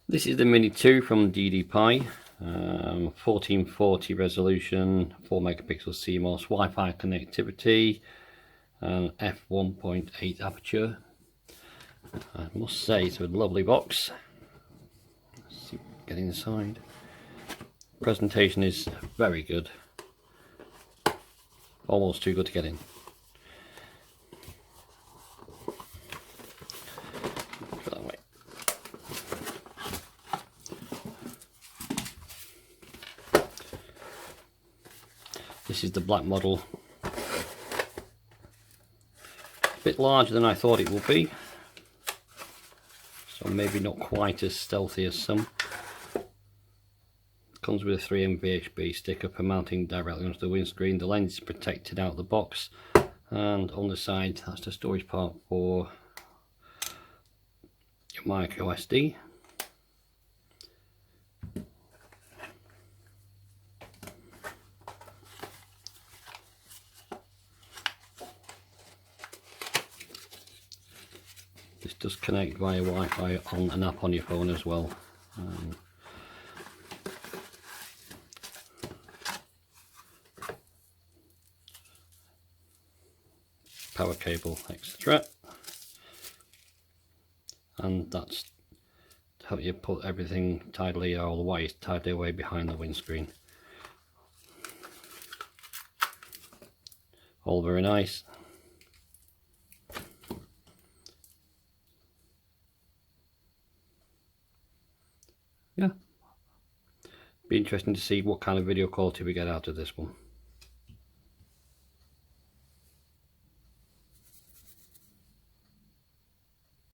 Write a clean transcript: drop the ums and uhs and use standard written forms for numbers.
This is the Mini 2 from DD-Pi, 1440 resolution, 4 megapixel CMOS, Wi-Fi connectivity, and f1.8 aperture. I must say it's a lovely box. Let's see, get inside. Presentation is very good, almost too good to get in. Put that away. This is the black model. A bit larger than I thought it would be, so maybe not quite as stealthy as some. Comes with a 3M VHB sticker for mounting directly onto the windscreen. The lens is protected out of the box, and on the side that's the storage part for your micro SD. This does connect via Wi-Fi on an app on your phone as well. Power cable, etc. And that's to help you put everything tidily, all the wires tidily away behind the windscreen. All very nice. Yeah, be interesting to see what kind of video quality we get out of this one.